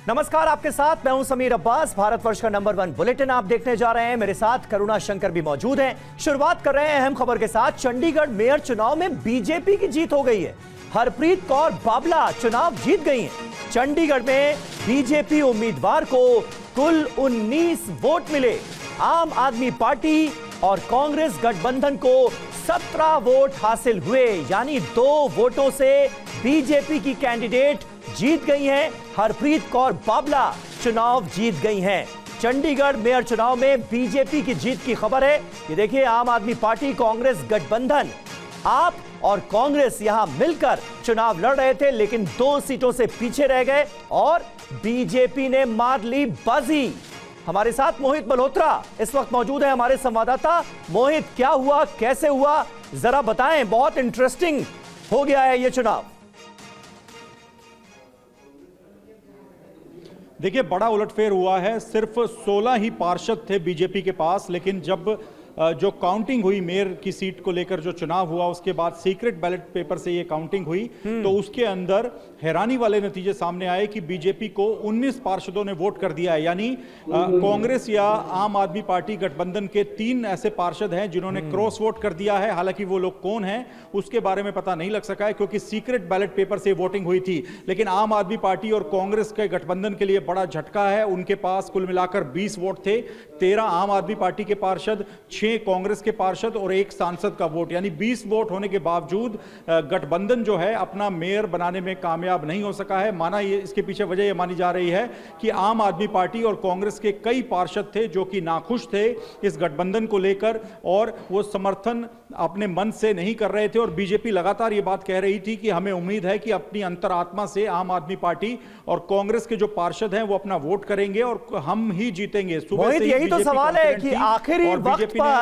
नमस्कार, आपके साथ मैं हूं समीर अब्बास। भारतवर्ष का नंबर 1 बुलेटिन आप देखने जा रहे हैं। मेरे साथ करुणा शंकर भी मौजूद हैं। शुरुआत कर रहे हैं अहम खबर के साथ। चंडीगढ़ मेयर चुनाव में बीजेपी की जीत हो गई है। हरप्रीत कौर बाबला चुनाव जीत गई हैं। चंडीगढ़ में बीजेपी उम्मीदवार को कुल 19 वोट मिले। आम आदमी पार्टी और कांग्रेस गठबंधन को 17 वोट हासिल हुए, यानी 2 वोटों से बीजेपी की कैंडिडेट जीत गई हैं। हरप्रीत कौर बाबला चुनाव जीत गई हैं। चंडीगढ़ मेयर चुनाव में बीजेपी की जीत की खबर है। ये देखिए, आम आदमी पार्टी कांग्रेस गठबंधन, आप और कांग्रेस यहां मिलकर चुनाव लड़ रहे थे, लेकिन 2 सीटों से पीछे रह गए और बीजेपी ने मार ली बाजी। हमारे साथ मोहित मल्होत्रा इस वक्त मौजूद है, हमारे संवाददाता। मोहित, क्या हुआ, कैसे हुआ, जरा बताएं। बहुत इंटरेस्टिंग हो गया है ये चुनाव। देखिए, बड़ा उलटफेर हुआ है। सिर्फ 16 ही पार्षद थे बीजेपी के पास, लेकिन जब जो काउंटिंग हुई मेयर की सीट को लेकर जो चुनाव हुआ, उसके बाद सीक्रेट बैलेट पेपर से ये काउंटिंग हुई, तो उसके अंदर हैरानी वाले नतीजे सामने आए कि बीजेपी को 19 पार्षदों ने वोट कर दिया है। यानी कांग्रेस या आम आदमी पार्टी गठबंधन के 3 ऐसे पार्षद हैं जिन्होंने क्रॉस वोट कर दिया है। हालांकि वो लोग कौन हैं उसके बारे में पता नहीं लग सका है, क्योंकि सीक्रेट बैलेट पेपर से वोटिंग हुई थी। लेकिन आम आदमी पार्टी और कांग्रेस के गठबंधन के लिए बड़ा झटका है। उनके पास कुल मिलाकर 20 वोट थे। 13 आम आदमी पार्टी के पार्षद, 6 कांग्रेस के पार्षद और 1 सांसद का वोट, यानी 20 वोट होने के बावजूद गठबंधन जो है अपना मेयर बनाने में कामयाब नहीं हो सका है। माना ये, इसके पीछे वजह यह मानी जा रही है कि आम आदमी पार्टी और कांग्रेस के कई पार्षद थे जो कि नाखुश थे इस गठबंधन को लेकर, और वो समर्थन अपने मन से नहीं कर रहे थे। और बीजेपी लगातार ये बात कह रही थी कि हमें उम्मीद है कि अपनी अंतरात्मा से आम आदमी पार्टी और कांग्रेस के जो पार्षद हैं वो अपना वोट करेंगे और हम ही जीतेंगे। सुबह से यही तो सवाल है कि आखिरी वक्त पर,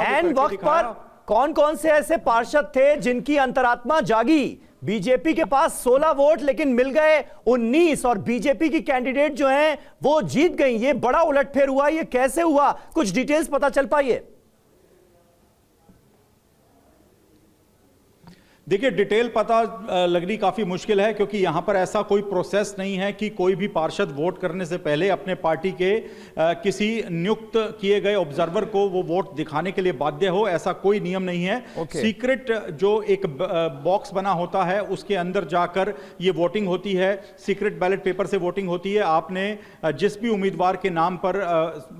एन वक्त पर कौन कौन से ऐसे पार्षद थे जिनकी अंतरात्मा जागी। बीजेपी के पास 16 वोट लेकिन मिल गए 19, और बीजेपी की कैंडिडेट जो हैं वो जीत गई। ये बड़ा उलटफेर हुआ। ये कैसे हुआ, कुछ डिटेल्स पता चल पाई है? देखिए, डिटेल पता लगनी काफ़ी मुश्किल है, क्योंकि यहाँ पर ऐसा कोई प्रोसेस नहीं है कि कोई भी पार्षद वोट करने से पहले अपने पार्टी के किसी नियुक्त किए गए ऑब्जर्वर को वो वोट दिखाने के लिए बाध्य हो। ऐसा कोई नियम नहीं है। सीक्रेट जो एक बॉक्स बना होता है उसके अंदर जाकर ये वोटिंग होती है। सीक्रेट बैलेट पेपर से वोटिंग होती है। आपने जिस भी उम्मीदवार के नाम पर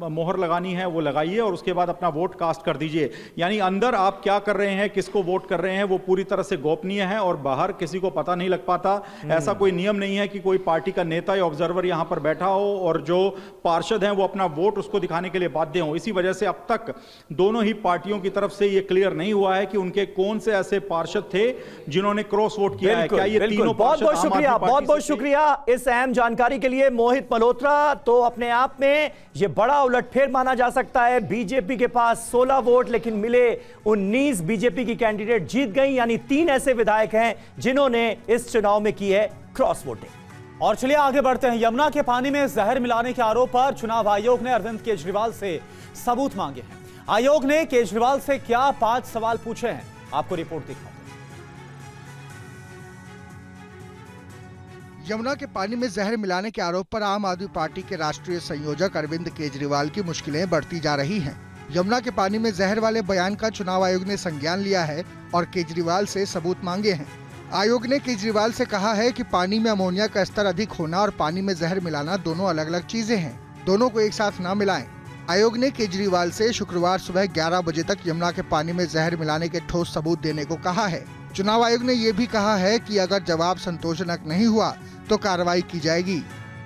मोहर लगानी है वो लगाइए और उसके बाद अपना वोट कास्ट कर दीजिए। यानी अंदर आप क्या कर रहे हैं, किसको वोट कर रहे हैं, वो पूरी तरह से गोपनीय है और बाहर किसी को पता नहीं लग पाता। ऐसा कोई नियम नहीं है कि कोई पार्टी का नेता या ऑब्जर्वर यहां पर बैठा हो और जो पार्षद हैं वो अपना वोट उसको दिखाने के लिए बाध्य हो। इसी वजह से अब तक दोनों ही पार्टियों की तरफ से यह क्लियर नहीं हुआ है कि उनके कौन से ऐसे पार्षद थे जिन्होंने क्रॉस वोट किया है। क्या ये तीनों? बहुत बहुत शुक्रिया, बहुत बहुत शुक्रिया इस अहम जानकारी के लिए मोहित मल्होत्रा। तो अपने आप में यह बड़ा उलटफेर माना जा सकता है। बीजेपी के पास 16 वोट लेकिन मिले 19। बीजेपी की कैंडिडेट जीत गई, यानी 3 ऐसे विधायक हैं जिन्होंने इस चुनाव में की है क्रॉस वोटिंग। और चलिए आगे बढ़ते हैं। यमुना के पानी में जहर मिलाने के आरोप पर चुनाव आयोग ने अरविंद केजरीवाल से सबूत मांगे हैं। आयोग ने केजरीवाल से क्या 5 सवाल पूछे हैं, आपको रिपोर्ट दिखाओ। यमुना के पानी में जहर मिलाने के आरोप पर आम आदमी पार्टी के राष्ट्रीय संयोजक अरविंद केजरीवाल की मुश्किलें बढ़ती जा रही हैं। यमुना के पानी में जहर वाले बयान का चुनाव आयोग ने संज्ञान लिया है और केजरीवाल से सबूत मांगे हैं। आयोग ने केजरीवाल से कहा है कि पानी में अमोनिया का स्तर अधिक होना और पानी में जहर मिलाना दोनों अलग अलग चीजें हैं, दोनों को एक साथ न मिलाएं। आयोग ने केजरीवाल से शुक्रवार सुबह 11 बजे तक यमुना के पानी में जहर मिलाने के ठोस सबूत देने को कहा है। चुनाव आयोग ने ये भी कहा है कि अगर जवाब संतोषजनक नहीं हुआ तो कार्रवाई की जाएगी।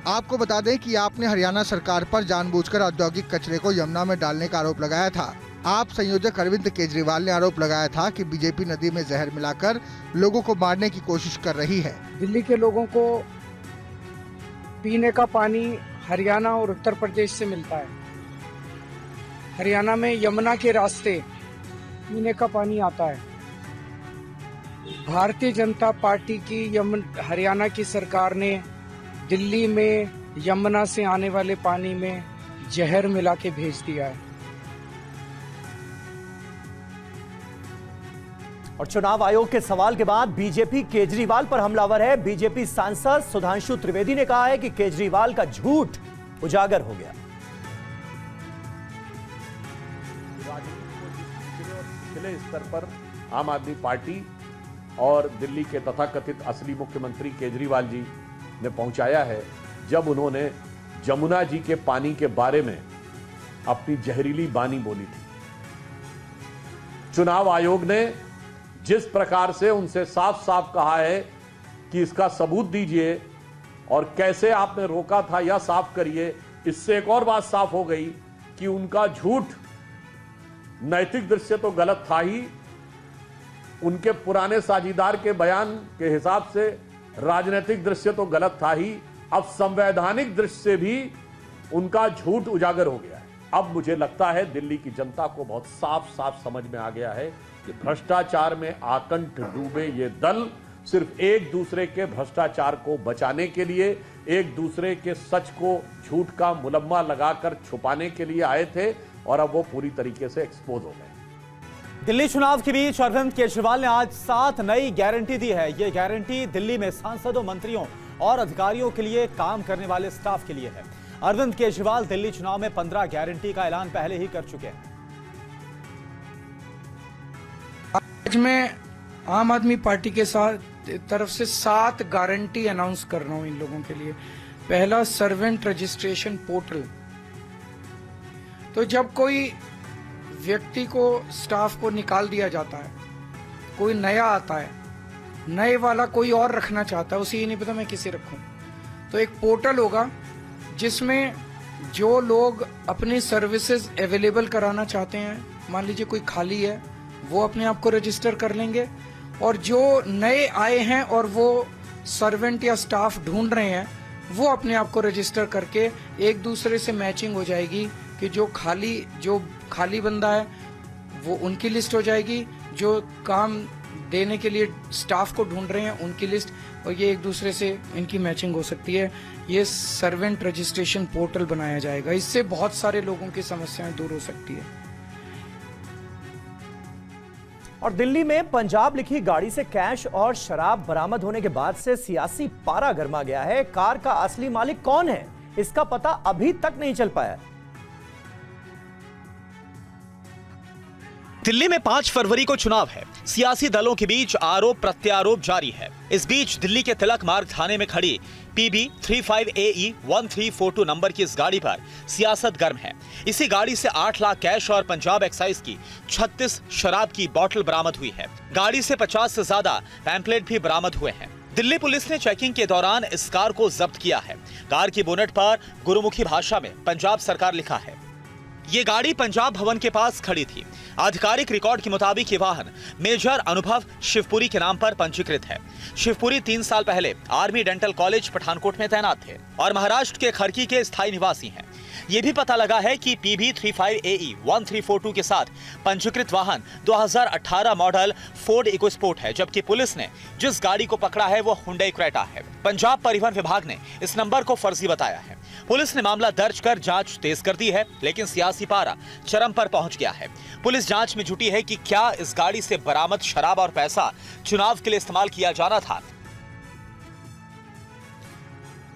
आपको बता दें कि आपने हरियाणा सरकार पर जानबूझकर औद्योगिक कचरे को यमुना में डालने का आरोप लगाया था। आप संयोजक अरविंद केजरीवाल ने आरोप लगाया था कि बीजेपी नदी में जहर मिलाकर लोगों को मारने की कोशिश कर रही है। दिल्ली के लोगों को पीने का पानी हरियाणा और उत्तर प्रदेश से मिलता है। हरियाणा में यमुना के रास्ते पीने का पानी आता है। भारतीय जनता पार्टी की हरियाणा की सरकार ने दिल्ली में यमुना से आने वाले पानी में जहर मिला के भेज दिया है। और चुनाव आयोग के सवाल के बाद बीजेपी केजरीवाल पर हमलावर है। बीजेपी सांसद सुधांशु त्रिवेदी ने कहा है कि केजरीवाल का झूठ उजागर हो गया। जिले स्तर पर आम आदमी पार्टी और दिल्ली के तथाकथित असली मुख्यमंत्री केजरीवाल जी ने पहुंचाया है, जब उन्होंने जमुना जी के पानी के बारे में अपनी जहरीली बानी बोली थी। चुनाव आयोग ने जिस प्रकार से उनसे साफ साफ कहा है कि इसका सबूत दीजिए और कैसे आपने रोका था यह साफ करिए, इससे एक और बात साफ हो गई कि उनका झूठ नैतिक दृष्टि से तो गलत था ही, उनके पुराने साझीदार के बयान के हिसाब से राजनीतिक दृष्टि से तो गलत था ही, अब संवैधानिक दृष्टि से भी उनका झूठ उजागर हो गया है। अब मुझे लगता है दिल्ली की जनता को बहुत साफ साफ समझ में आ गया है कि भ्रष्टाचार में आकंठ डूबे ये दल सिर्फ एक दूसरे के भ्रष्टाचार को बचाने के लिए, एक दूसरे के सच को झूठ का मुलम्मा लगाकर छुपाने के लिए आए थे और अब वो पूरी तरीके से एक्सपोज हो गए। दिल्ली चुनाव के बीच अरविंद केजरीवाल ने आज 7 नई गारंटी दी है। ये गारंटी दिल्ली में सांसदों, मंत्रियों और अधिकारियों के लिए, काम करने वाले स्टाफ के लिए है। अरविंद केजरीवाल दिल्ली चुनाव में 15 गारंटी का ऐलान पहले ही कर चुके हैं। आज मैं आम आदमी पार्टी के साथ तरफ से 7 गारंटी अनाउंस कर रहा हूं इन लोगों के लिए। पहला, सर्वेंट रजिस्ट्रेशन पोर्टल। तो जब कोई व्यक्ति को, स्टाफ को निकाल दिया जाता है, कोई नया आता है, नए वाला कोई और रखना चाहता है, उसे ये नहीं पता मैं किसे रखूं, तो एक पोर्टल होगा जिसमें जो लोग अपनी सर्विसेज अवेलेबल कराना चाहते हैं, मान लीजिए कोई खाली है, वो अपने आप को रजिस्टर कर लेंगे, और जो नए आए हैं और वो सर्वेंट या स्टाफ ढूंढ रहे हैं, वो अपने आप को रजिस्टर करके एक दूसरे से मैचिंग हो जाएगी कि जो खाली बंदा है वो उनकी लिस्ट हो जाएगी, जो काम देने के लिए स्टाफ को ढूंढ रहे हैं उनकी लिस्ट, और ये एक दूसरे से इनकी मैचिंग हो सकती है। ये सर्वेंट रजिस्ट्रेशन पोर्टल बनाया जाएगा। इससे बहुत सारे लोगों की समस्याएं दूर हो सकती है। और दिल्ली में पंजाब लिखी गाड़ी से कैश और शराब बरामद होने के बाद से सियासी पारा गर्मा गया है। कार का असली मालिक कौन है, इसका पता अभी तक नहीं चल पाया। दिल्ली में 5 फरवरी को चुनाव है। सियासी दलों के बीच आरोप प्रत्यारोप जारी है। इस बीच दिल्ली के तिलक मार्ग थाने में खड़ी PB 35AE 1342 नंबर की इस गाड़ी पर सियासत गर्म है। इसी गाड़ी से 8 लाख कैश और पंजाब एक्साइज की 36 शराब की बोतल बरामद हुई है। गाड़ी से 50 से ज्यादा पैम्पलेट भी बरामद हुए हैं। दिल्ली पुलिस ने चेकिंग के दौरान इस कार को जब्त किया है। कार की बोनेट पर गुरुमुखी भाषा में पंजाब सरकार लिखा है। ये गाड़ी पंजाब भवन के पास खड़ी थी। आधिकारिक रिकॉर्ड के मुताबिक ये वाहन मेजर अनुभव शिवपुरी के नाम पर पंजीकृत है। शिवपुरी 3 साल पहले आर्मी डेंटल कॉलेज पठानकोट में तैनात थे और महाराष्ट्र के खड़की के स्थायी निवासी हैं। ये भी पता लगा है कि PB 35AE 1342 के साथ पंजीकृत वाहन 2018 मॉडल फोर्ड इकोस्पोर्ट है, जबकि पुलिस ने जिस गाड़ी को पकड़ा है वो हुंडई क्रेटा है। पंजाब परिवहन विभाग ने इस नंबर को फर्जी बताया है। पुलिस ने मामला दर्ज कर जांच तेज कर दी है, लेकिन सियासी पारा चरम पर पहुंच गया है। पुलिस जांच में जुटी है कि क्या इस गाड़ी से बरामद शराब और पैसा चुनाव के लिए इस्तेमाल किया जाना था।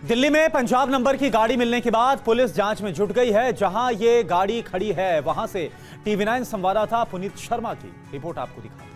दिल्ली में पंजाब नंबर की गाड़ी मिलने के बाद पुलिस जांच में जुट गई है। जहां ये गाड़ी खड़ी है वहां से TV9 संवाददाता पुनीत शर्मा की रिपोर्ट आपको दिखाते हैं।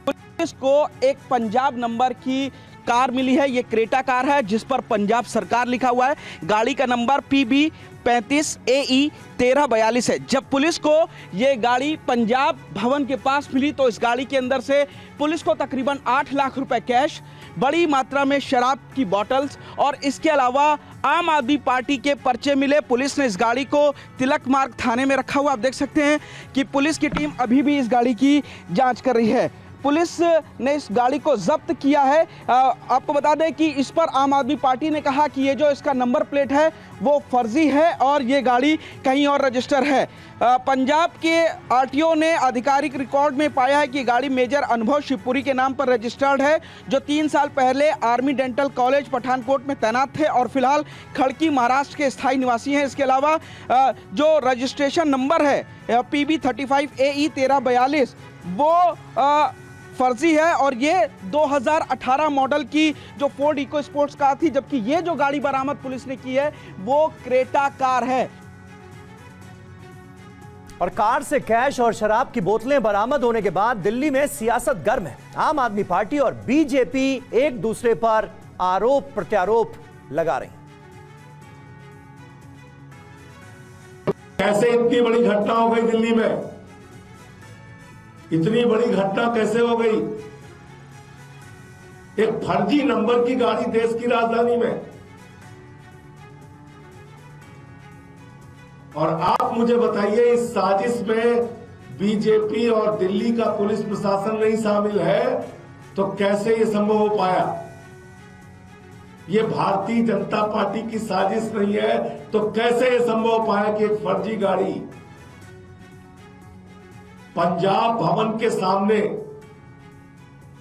पुलिस को एक पंजाब नंबर की कार मिली है। ये क्रेटा कार है जिस पर पंजाब सरकार लिखा हुआ है। गाड़ी का नंबर PB 35AE 1342 है। जब पुलिस को ये गाड़ी पंजाब भवन के पास मिली तो इस गाड़ी के अंदर से पुलिस को तकरीबन 8 लाख रुपए कैश, बड़ी मात्रा में शराब की बॉटल्स और इसके अलावा आम आदमी पार्टी के पर्चे मिले। पुलिस ने इस गाड़ी को तिलक मार्ग थाने में रखा हुआ। आप देख सकते हैं कि पुलिस की टीम अभी भी इस गाड़ी की जांच कर रही है। पुलिस ने इस गाड़ी को जब्त किया है। आपको बता दें कि इस पर आम आदमी पार्टी ने कहा कि ये जो इसका नंबर प्लेट है वो फर्जी है और ये गाड़ी कहीं और रजिस्टर है। पंजाब के RTO ने आधिकारिक रिकॉर्ड में पाया है कि गाड़ी मेजर अनुभव शिवपुरी के नाम पर रजिस्टर्ड है, जो 3 साल पहले आर्मी डेंटल कॉलेज पठानकोट में तैनात थे और फिलहाल खड़की महाराष्ट्र के स्थायी निवासी हैं। इसके अलावा जो रजिस्ट्रेशन नंबर है PB 35AE 1342 वो फर्जी है और ये 2018 मॉडल की जो फोर्ड इको स्पोर्ट्स कार थी, जबकि ये जो गाड़ी बरामद पुलिस ने की है वो क्रेटा कार है। और कार से कैश और शराब की बोतलें बरामद होने के बाद दिल्ली में सियासत गर्म है। आम आदमी पार्टी और बीजेपी एक दूसरे पर आरोप प्रत्यारोप लगा रही हैं। कैसे इतनी बड़ी घटना हो गई दिल्ली में? इतनी बड़ी घटना कैसे हो गई? एक फर्जी नंबर की गाड़ी देश की राजधानी में। और आप मुझे बताइए, इस साजिश में बीजेपी और दिल्ली का पुलिस प्रशासन नहीं शामिल है तो कैसे ये संभव हो पाया? ये भारतीय जनता पार्टी की साजिश नहीं है तो कैसे ये संभव हो पाया कि एक फर्जी गाड़ी पंजाब भवन के सामने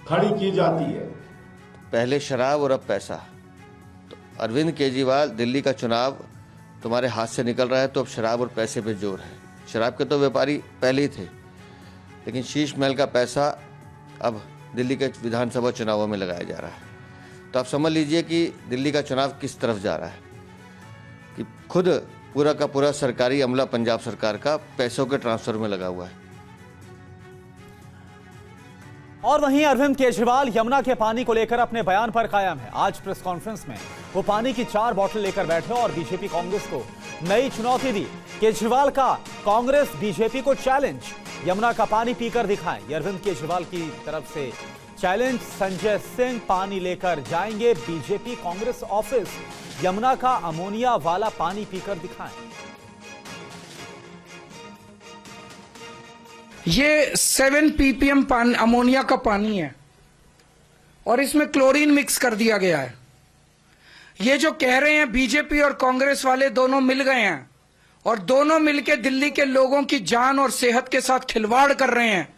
खड़ी की जाती है? पहले शराब और अब पैसा। तो अरविंद केजरीवाल, दिल्ली का चुनाव तुम्हारे हाथ से निकल रहा है तो अब शराब और पैसे पे जोर है। शराब के तो व्यापारी पहले ही थे, लेकिन शीश महल का पैसा अब दिल्ली के विधानसभा चुनावों में लगाया जा रहा है। तो आप समझ लीजिए कि दिल्ली का चुनाव किस तरफ जा रहा है, कि खुद पूरा का पूरा सरकारी अमला पंजाब सरकार का पैसों के ट्रांसफर में लगा हुआ है। और वहीं अरविंद केजरीवाल यमुना के पानी को लेकर अपने बयान पर कायम है। आज प्रेस कॉन्फ्रेंस में वो पानी की 4 बोतल लेकर बैठे और बीजेपी कांग्रेस को नई चुनौती दी। केजरीवाल का कांग्रेस बीजेपी को चैलेंज, यमुना का पानी पीकर दिखाएं। ये अरविंद केजरीवाल की तरफ से चैलेंज। संजय सिंह पानी लेकर जाएंगे बीजेपी कांग्रेस ऑफिस, यमुना का अमोनिया वाला पानी पीकर दिखाएं। ये 7 ppm पानी अमोनिया का पानी है और इसमें क्लोरीन मिक्स कर दिया गया है। ये जो कह रहे हैं बीजेपी और कांग्रेस वाले दोनों मिल गए हैं और दोनों मिलके दिल्ली के लोगों की जान और सेहत के साथ खिलवाड़ कर रहे हैं।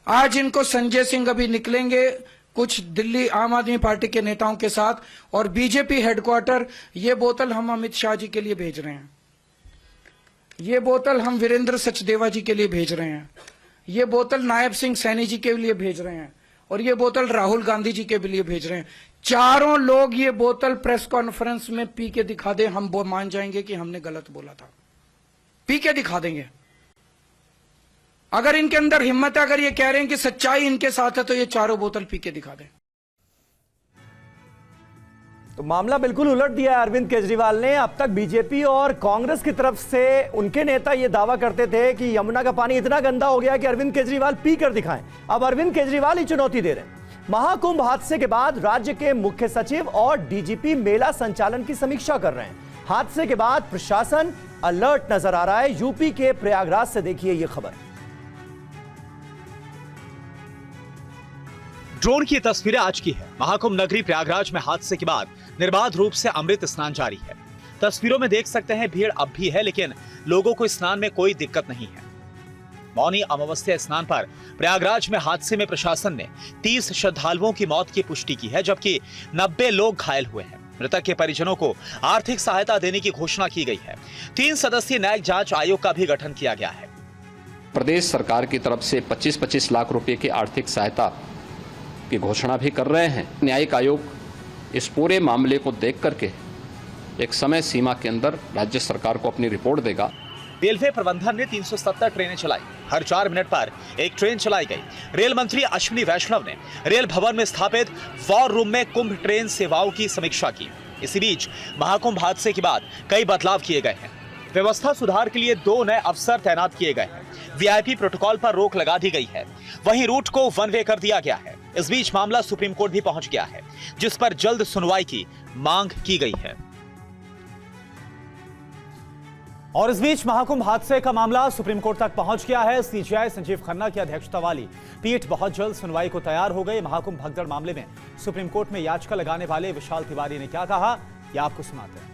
आज इनको संजय सिंह अभी निकलेंगे कुछ दिल्ली आम आदमी पार्टी के नेताओं के साथ और बीजेपी हेडक्वार्टर, ये बोतल हम अमित शाह जी के लिए भेज रहे हैं, ये बोतल हम वीरेंद्र सचदेवा जी के लिए भेज रहे हैं, ये बोतल नायब सिंह सैनी जी के लिए भेज रहे हैं और ये बोतल राहुल गांधी जी के लिए भेज रहे हैं। चारों लोग ये बोतल प्रेस कॉन्फ्रेंस में पी के दिखा दे, हम वो मान जाएंगे कि हमने गलत बोला था। पी के दिखा देंगे। अगर इनके अंदर हिम्मत है, अगर ये कह रहे हैं कि सच्चाई इनके साथ है, तो ये चारों बोतल पी के दिखा दें। तो मामला बिल्कुल उलट दिया है अरविंद केजरीवाल ने। अब तक बीजेपी और कांग्रेस की तरफ से उनके नेता ये दावा करते थे कि यमुना का पानी इतना गंदा हो गया कि अरविंद केजरीवाल पी कर दिखाएं। अब अरविंद केजरीवाल ही चुनौती दे रहे हैं। महाकुंभ हादसे के बाद राज्य के मुख्य सचिव और डीजीपी मेला संचालन की समीक्षा कर रहे हैं। हादसे के बाद प्रशासन अलर्ट नजर आ रहा है। यूपी के प्रयागराज से देखिए ये खबर। ड्रोन की तस्वीरें आज की है। महाकुंभ नगरी प्रयागराज में हादसे के बाद निर्बाध रूप से अमृत स्नान जारी है। तस्वीरों में देख सकते हैं भीड़ अब भी है, लेकिन लोगों को स्नान में कोई दिक्कत नहीं है। मौनी अमावस्या स्नान पर प्रयागराज में हादसे में प्रशासन ने 30 श्रद्धालुओं की मौत की पुष्टि की है, जबकि 90 लोग घायल हुए हैं। मृतक के परिजनों को आर्थिक सहायता देने की घोषणा की गई है। 3 सदस्यीय न्यायिक जांच आयोग का भी गठन किया गया है। प्रदेश सरकार की तरफ से 25-25 लाख रुपए की आर्थिक सहायता की घोषणा भी कर रहे हैं। न्यायिक आयोग इस पूरे मामले को देख करके एक समय सीमा के अंदर राज्य सरकार को अपनी रिपोर्ट देगा। रेलवे प्रबंधन ने 370 ट्रेनें चलाई। हर 4 मिनट पर एक ट्रेन चलाई गई। रेल मंत्री अश्विनी वैष्णव ने रेल भवन में स्थापित वॉर रूम में कुंभ ट्रेन सेवाओं की समीक्षा की। इसी बीच महाकुंभ हादसे के बाद कई बदलाव किए गए हैं। व्यवस्था सुधार के लिए 2 नए अफसर तैनात किए गए हैं। वीआईपी प्रोटोकॉल पर रोक लगा दी गई है। वहीं रूट को 1 वे कर दिया गया है। इस बीच मामला सुप्रीम कोर्ट भी पहुंच गया है, जिस पर जल्द सुनवाई की मांग की गई है। और इस बीच महाकुंभ हादसे का मामला सुप्रीम कोर्ट तक पहुंच गया है। सीजेआई संजीव खन्ना की अध्यक्षता वाली पीठ बहुत जल्द सुनवाई को तैयार हो गई। महाकुंभ भगदड़ मामले में सुप्रीम कोर्ट में याचिका लगाने वाले विशाल तिवारी ने क्या कहा, ये आपको सुनाते हैं।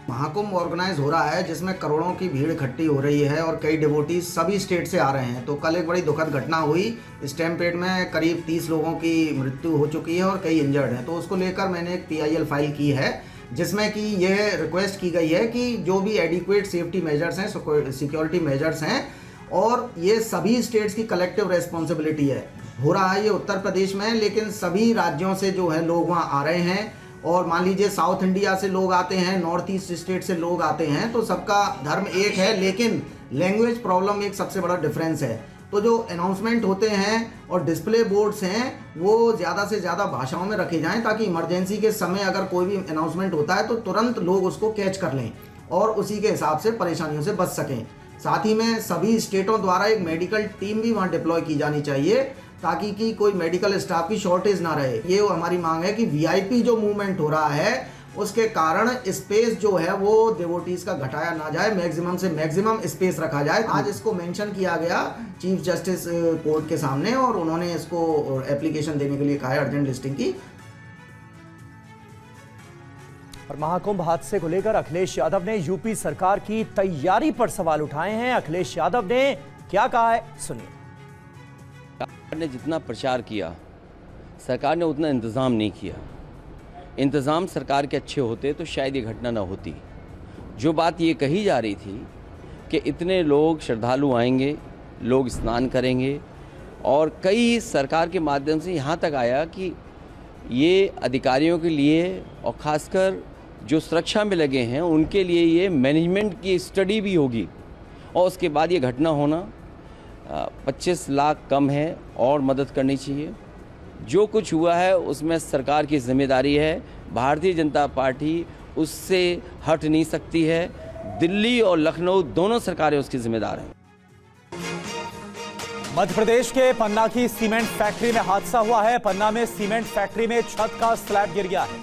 महाकुंभ ऑर्गेनाइज हो रहा है जिसमें करोड़ों की भीड़ इकट्ठी हो रही है और कई डिवोटीज सभी स्टेट से आ रहे हैं। तो कल एक बड़ी दुखद घटना हुई। स्टैम्पेड में करीब 30 लोगों की मृत्यु हो चुकी है और कई इंजर्ड हैं। तो उसको लेकर मैंने एक PIL फाइल की है जिसमें कि यह रिक्वेस्ट की गई है कि जो भी एडिक्वेट सेफ्टी मेजर्स हैं, सिक्योरिटी मेजर्स हैं, और ये सभी स्टेट्स की कलेक्टिव रेस्पॉन्सिबिलिटी है। हो रहा है ये उत्तर प्रदेश में, लेकिन सभी राज्यों से जो है लोग वहाँ आ रहे हैं, और मान लीजिए साउथ इंडिया से लोग आते हैं, नॉर्थ ईस्ट स्टेट से लोग आते हैं, तो सबका धर्म एक है, लेकिन लैंग्वेज प्रॉब्लम एक सबसे बड़ा डिफरेंस है। तो जो अनाउंसमेंट होते हैं और डिस्प्ले बोर्ड्स हैं वो ज़्यादा से ज़्यादा भाषाओं में रखे जाएं, ताकि इमरजेंसी के समय अगर कोई भी अनाउंसमेंट होता है तो तुरंत लोग उसको कैच कर लें और उसी के हिसाब से परेशानियों से बच सकें। साथ ही में सभी स्टेटों द्वारा एक मेडिकल टीम भी वहाँ डिप्लॉय की जानी चाहिए, ताकि कि कोई मेडिकल स्टाफ की शॉर्टेज ना रहे। ये हमारी मांग है कि वीआईपी जो मूवमेंट हो रहा है उसके कारण स्पेस जो है वो डिवोटीज का घटाया ना जाए, मैक्सिमम से मैक्सिमम स्पेस रखा जाए। आज इसको मेंशन किया गया चीफ जस्टिस कोर्ट के सामने, और उन्होंने इसको एप्लीकेशन देने के लिए कहा है अर्जेंट लिस्टिंग की। और महाकुंभ हादसे को लेकर अखिलेश यादव ने यूपी सरकार की तैयारी पर सवाल उठाए हैं। अखिलेश यादव ने क्या कहा है, सुनिए। सरकार ने जितना प्रचार किया, सरकार ने उतना इंतज़ाम नहीं किया। इंतज़ाम सरकार के अच्छे होते तो शायद ये घटना ना होती। जो बात ये कही जा रही थी कि इतने लोग श्रद्धालु आएंगे, लोग स्नान करेंगे, और कई सरकार के माध्यम से यहाँ तक आया कि ये अधिकारियों के लिए और ख़ासकर जो सुरक्षा में लगे हैं उनके लिए ये मैनेजमेंट की स्टडी भी होगी, और उसके बाद ये घटना होना 25 लाख कम है और मदद करनी चाहिए। जो कुछ हुआ है उसमें सरकार की जिम्मेदारी है, भारतीय जनता पार्टी उससे हट नहीं सकती है। दिल्ली और लखनऊ दोनों सरकारें उसकी जिम्मेदार हैं। मध्य प्रदेश के पन्ना की सीमेंट फैक्ट्री में हादसा हुआ है। पन्ना में सीमेंट फैक्ट्री में छत का स्लैब गिर गया है।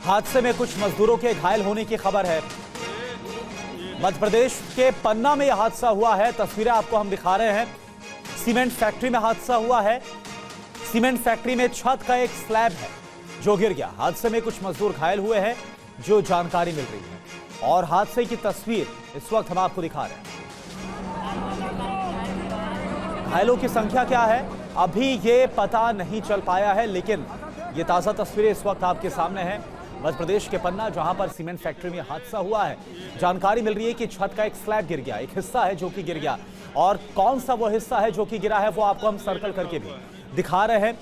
हादसे में कुछ मजदूरों के घायल होने की खबर है। मध्य प्रदेश के पन्ना में यह हादसा हुआ है। तस्वीरें आपको हम दिखा रहे हैं। सीमेंट फैक्ट्री में हादसा हुआ है। सीमेंट फैक्ट्री में छत का एक स्लैब है जो गिर गया। हादसे में कुछ मजदूर घायल हुए हैं, जो जानकारी मिल रही है, और हादसे की तस्वीर इस वक्त हम आपको दिखा रहे हैं। घायलों की संख्या क्या है अभी ये पता नहीं चल पाया है, लेकिन ये ताजा तस्वीरें इस वक्त आपके सामने हैं। मध्य प्रदेश के पन्ना, जहां पर सीमेंट फैक्ट्री में हादसा हुआ है, जानकारी मिल रही है कि छत का एक स्लैब गिर गया, एक हिस्सा है जो कि गिर गया, और कौन सा वो हिस्सा है जो कि गिरा है वो आपको हम सर्कल करके भी दिखा रहे हैं।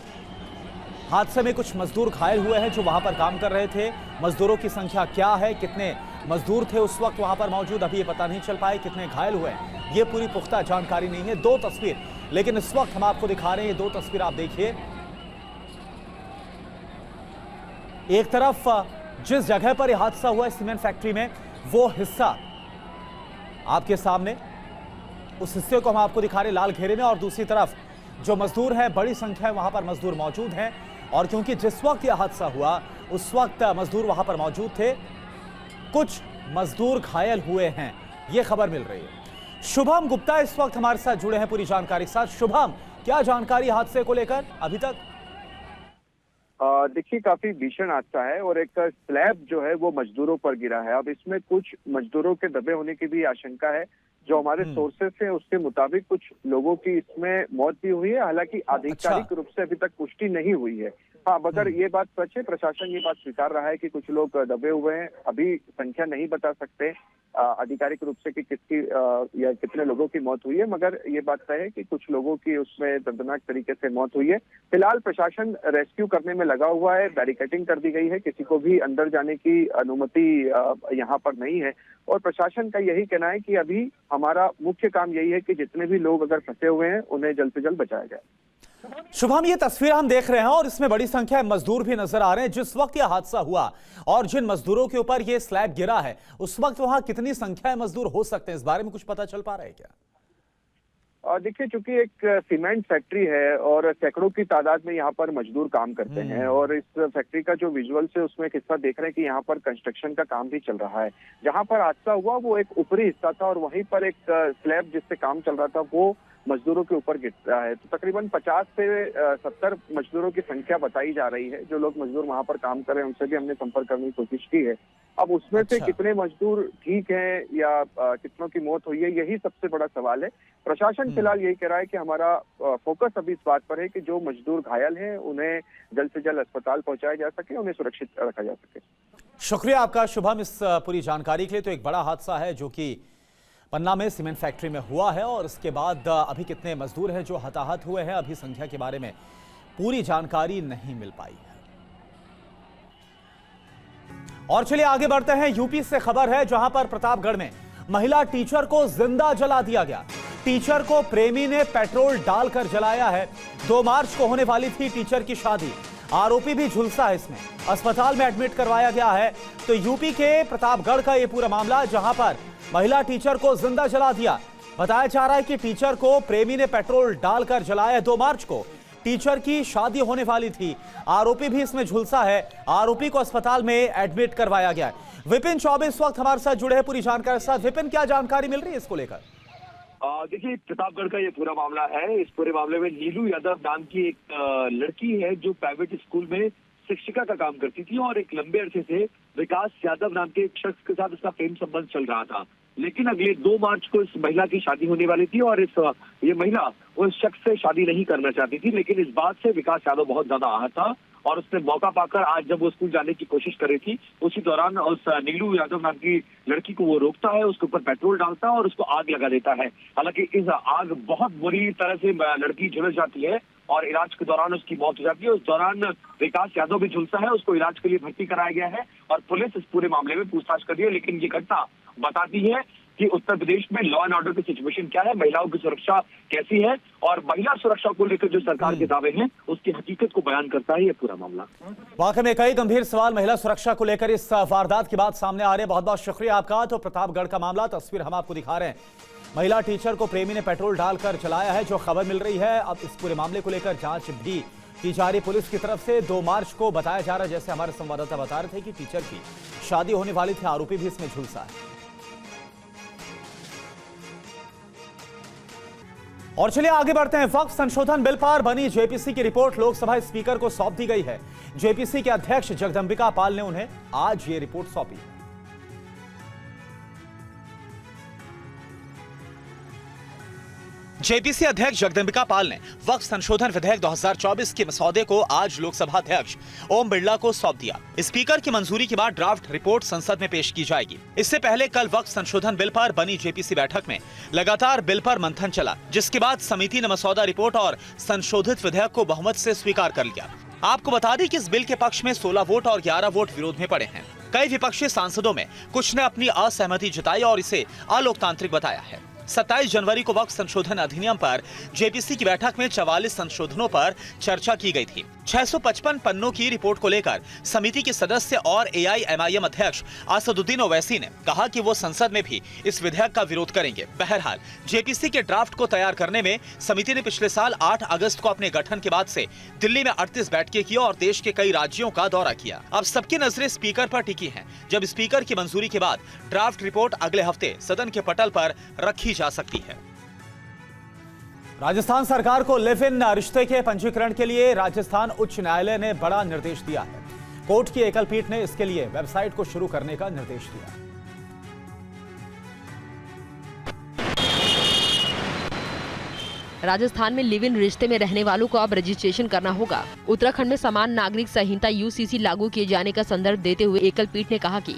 हादसे में कुछ मजदूर घायल हुए हैं जो वहां पर काम कर रहे थे। मजदूरों की संख्या क्या है, कितने मजदूर थे उस वक्त वहां पर मौजूद, अभी ये पता नहीं चल पाए। कितने घायल हुए ये पूरी पुख्ता जानकारी नहीं है। दो तस्वीर लेकिन इस वक्त हम आपको दिखा रहे हैं। ये दो तस्वीर आप देखिए। एक तरफ जिस जगह पर यह हादसा हुआ है सीमेंट फैक्ट्री में, वो हिस्सा आपके सामने, उस हिस्से को हम आपको दिखा रहे हैं लाल घेरे में, और दूसरी तरफ जो मजदूर हैं, बड़ी संख्या में वहां पर मजदूर मौजूद हैं। और क्योंकि जिस वक्त यह हादसा हुआ उस वक्त मजदूर वहां पर मौजूद थे, कुछ मजदूर घायल हुए हैं, यह खबर मिल रही है। शुभम गुप्ता इस वक्त हमारे साथ जुड़े हैं पूरी जानकारी के साथ। शुभम, क्या जानकारी हादसे को लेकर अभी तक? देखिए, काफी भीषण हादसा है और एक स्लैब जो है वो मजदूरों पर गिरा है। अब इसमें कुछ मजदूरों के दबे होने की भी आशंका है। जो हमारे सोर्सेस हैं उसके मुताबिक कुछ लोगों की इसमें मौत भी हुई है, हालांकि आधिकारिक रूप से अभी तक पुष्टि नहीं हुई है। हाँ, मगर ये बात सच है, प्रशासन ये बात स्वीकार रहा है कि कुछ लोग दबे हुए हैं। अभी संख्या नहीं बता सकते आधिकारिक रूप से कि किसकी या कितने लोगों की मौत हुई है, मगर ये बात तय है कि कुछ लोगों की उसमें दर्दनाक तरीके से मौत हुई है। फिलहाल प्रशासन रेस्क्यू करने में लगा हुआ है, बैरिकेडिंग कर दी गई है, किसी को भी अंदर जाने की अनुमति यहाँ पर नहीं है। और प्रशासन का यही कहना है कि अभी हमारा मुख्य काम यही है कि जितने भी लोग अगर फंसे हुए हैं उन्हें जल्द से जल्द बचाया जाए। शुभम, ये तस्वीर हम देख रहे हैं और इसमें बड़ी संख्या में मजदूर भी नजर आ रहे हैं। जिस वक्त यह हादसा हुआ और जिन मजदूरों के ऊपर यह स्लैब गिरा है, उस वक्त वहां कितनी संख्या में मजदूर हो सकते हैं, इस बारे में कुछ पता चल पा रहा है क्या? देखिए, चूंकि एक सीमेंट फैक्ट्री है और सैकड़ों की तादाद में यहाँ पर मजदूर काम करते हैं, और इस फैक्ट्री का जो विजुअल्स है उसमें एक हिस्सा देख रहे हैं कि यहाँ पर कंस्ट्रक्शन का काम भी चल रहा है। जहाँ पर हादसा हुआ वो एक ऊपरी हिस्सा था और वहीं पर एक स्लैब जिससे काम चल रहा था वो मजदूरों के ऊपर गिर रहा है। तो तकरीबन 50 से 70 मजदूरों की संख्या बताई जा रही है। जो लोग मजदूर वहां पर काम कर रहे हैं उनसे भी हमने संपर्क करने की कोशिश की है। अब उसमें से कितने मजदूर ठीक हैं या कितनों की मौत हुई है, यही सबसे बड़ा सवाल है। प्रशासन फिलहाल यही कह रहा है कि हमारा फोकस अभी इस बात पर है कि जो मजदूर घायल हैं उन्हें जल्द से जल्द अस्पताल पहुंचाया जा सके, उन्हें सुरक्षित रखा जा सके। शुक्रिया आपका शुभम इस पूरी जानकारी के लिए। तो एक बड़ा हादसा है जो कि पन्ना में सीमेंट फैक्ट्री में हुआ है और इसके बाद अभी कितने मजदूर हैं जो हताहत हुए हैं, अभी संख्या के बारे में पूरी जानकारी नहीं मिल पाई है। और चलिए आगे बढ़ते हैं। यूपी से खबर है जहां पर प्रतापगढ़ में महिला टीचर को जिंदा जला दिया गया। टीचर को प्रेमी ने पेट्रोल डालकर जलाया है। 2 मार्च को होने वाली थी टीचर की शादी। आरोपी भी झुलसा है इसमें, अस्पताल में एडमिट करवाया गया है। तो यूपी के प्रतापगढ़ का यह पूरा मामला जहां पर महिला टीचर को जिंदा जला दिया। बताया जा रहा है कि टीचर को प्रेमी ने पेट्रोल डालकर जलाया। 2 मार्च को टीचर की शादी होने वाली थी। आरोपी भी इसमें झुलसा है। आरोपी को अस्पताल में एडमिट करवाया गया है। विपिन चौबे इस वक्त हमारे साथ जुड़े हैं पूरी जानकारी के साथ। विपिन, क्या जानकारी मिल रही है इसको लेकर? देखिए, प्रतापगढ़ का ये पूरा मामला है। इस पूरे मामले में नीलू यादव नाम की एक लड़की है जो प्राइवेट स्कूल में शिक्षिका का काम करती थी और एक लंबे अरसे से विकास यादव नाम के एक शख्स के साथ इसका प्रेम संबंध चल रहा था। लेकिन अगले 2 मार्च को इस महिला की शादी होने वाली थी और ये महिला उस शख्स से शादी नहीं करना चाहती थी। लेकिन इस बात से विकास यादव बहुत ज्यादा आहत था और उसने मौका पाकर आज जब वो स्कूल जाने की कोशिश कर रही थी उसी दौरान उस नीलू यादव नाम की लड़की को वो रोकता है, उसके ऊपर पेट्रोल डालता है और उसको आग लगा देता है। हालांकि इस आग बहुत बुरी तरह से लड़की झुलस जाती है और इलाज के दौरान उसकी मौत हो जाती है। उस दौरान विकास यादव भी झुलसा है, उसको इलाज के लिए भर्ती कराया गया है और पुलिस इस पूरे मामले में पूछताछ कर रही है। लेकिन ये घटना बताती है कि उत्तर प्रदेश में लॉ एंड ऑर्डर की सिचुएशन क्या है, महिलाओं की सुरक्षा कैसी है और महिला सुरक्षा को लेकर जो सरकार के दावे हैं उसकी हकीकत को बयान करता है ये पूरा मामला। वाकई में कई गंभीर सवाल महिला सुरक्षा को लेकर इस वारदात के बाद सामने आ रहे हैं। बहुत बहुत शुक्रिया आपका। तो प्रतापगढ़ का मामला, तस्वीर हम आपको दिखा रहे हैं। महिला टीचर को प्रेमी ने पेट्रोल डालकर जलाया है जो खबर मिल रही है। अब इस पूरे मामले को लेकर जांच भी की जा रही पुलिस की तरफ से। 2 मार्च को बताया जा रहा है, जैसे हमारे संवाददाता बता रहे थे, कि टीचर की शादी होने वाली थी। आरोपी भी इसमें झुलसा है। और चलिए आगे बढ़ते हैं। वक्फ संशोधन बिल पर बनी जेपीसी की रिपोर्ट लोकसभा स्पीकर को सौंप दी गई है। जेपीसी के अध्यक्ष जगदंबिका पाल ने उन्हें आज ये रिपोर्ट सौंपी। जेपीसी अध्यक्ष जगदंबिका पाल ने वक्फ संशोधन विधेयक 2024 के मसौदे को आज लोकसभा अध्यक्ष ओम बिरला को सौंप दिया। स्पीकर की मंजूरी के बाद ड्राफ्ट रिपोर्ट संसद में पेश की जाएगी। इससे पहले कल वक्फ संशोधन बिल पर बनी जेपीसी बैठक में लगातार बिल पर मंथन चला, जिसके बाद समिति ने मसौदा रिपोर्ट और संशोधित विधेयक को बहुमत से स्वीकार कर लिया। आपको बता दें कि इस बिल के पक्ष में 16 वोट और 11 वोट विरोध में पड़े हैं। कई विपक्षी सांसदों में कुछ ने अपनी असहमति जताई और इसे अलोकतांत्रिक बताया है। 27 जनवरी को वक्फ संशोधन अधिनियम पर जेपीसी की बैठक में 44 संशोधनों पर चर्चा की गई थी। 655 पन्नों की रिपोर्ट को लेकर समिति के सदस्य और एआईएमआईएम अध्यक्ष असदुद्दीन ओवैसी ने कहा कि वो संसद में भी इस विधेयक का विरोध करेंगे। बहरहाल जेपीसी के ड्राफ्ट को तैयार करने में समिति ने पिछले साल 8 अगस्त को अपने गठन के बाद से दिल्ली में 38 बैठकें की और देश के कई राज्यों का दौरा किया। अब सबकी नजरें स्पीकर पर टिकी हैं। जब स्पीकर की मंजूरी के बाद ड्राफ्ट रिपोर्ट अगले हफ्ते सदन के पटल पर रखी जा सकती है। राजस्थान सरकार को लिव इन रिश्ते के पंजीकरण के लिए राजस्थान उच्च न्यायालय ने बड़ा निर्देश दिया है। कोर्ट की एकल पीठ ने इसके लिए वेबसाइट को शुरू करने का निर्देश दिया। राजस्थान में लिव इन रिश्ते में रहने वालों को अब रजिस्ट्रेशन करना होगा। उत्तराखंड में समान नागरिक संहिता यूसीसी लागू किए जाने का संदर्भ देते हुए एकल पीठ ने कहा कि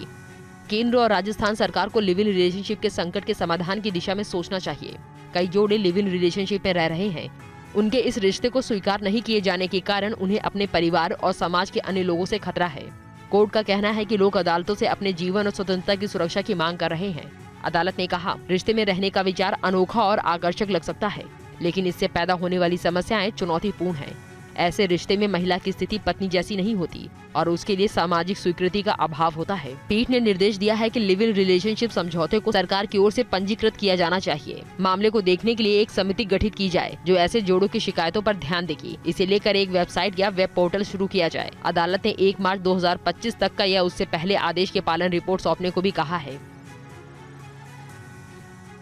केंद्र और राजस्थान सरकार को लिव इन रिलेशनशिप के संकट के समाधान की दिशा में सोचना चाहिए। कई जोड़े लिव इन रिलेशनशिप में रह रहे हैं। उनके इस रिश्ते को स्वीकार नहीं किए जाने के कारण उन्हें अपने परिवार और समाज के अन्य लोगों से खतरा है। कोर्ट का कहना है कि लोग अदालतों से अपने जीवन और स्वतंत्रता की सुरक्षा की मांग कर रहे हैं। अदालत ने कहा, रिश्ते में रहने का विचार अनोखा और आकर्षक लग सकता है, लेकिन इससे पैदा होने वाली समस्याएं चुनौतीपूर्ण हैं। ऐसे रिश्ते में महिला की स्थिति पत्नी जैसी नहीं होती और उसके लिए सामाजिक स्वीकृति का अभाव होता है। पीठ ने निर्देश दिया है कि लिव इन रिलेशनशिप समझौते को सरकार की ओर से पंजीकृत किया जाना चाहिए। मामले को देखने के लिए एक समिति गठित की जाए जो ऐसे जोड़ों की शिकायतों पर ध्यान देगी। इसे लेकर एक वेबसाइट या वेब पोर्टल शुरू किया जाए। अदालत ने 1 मार्च 2025 तक का या उससे पहले आदेश के पालन रिपोर्ट सौंपने को भी कहा है।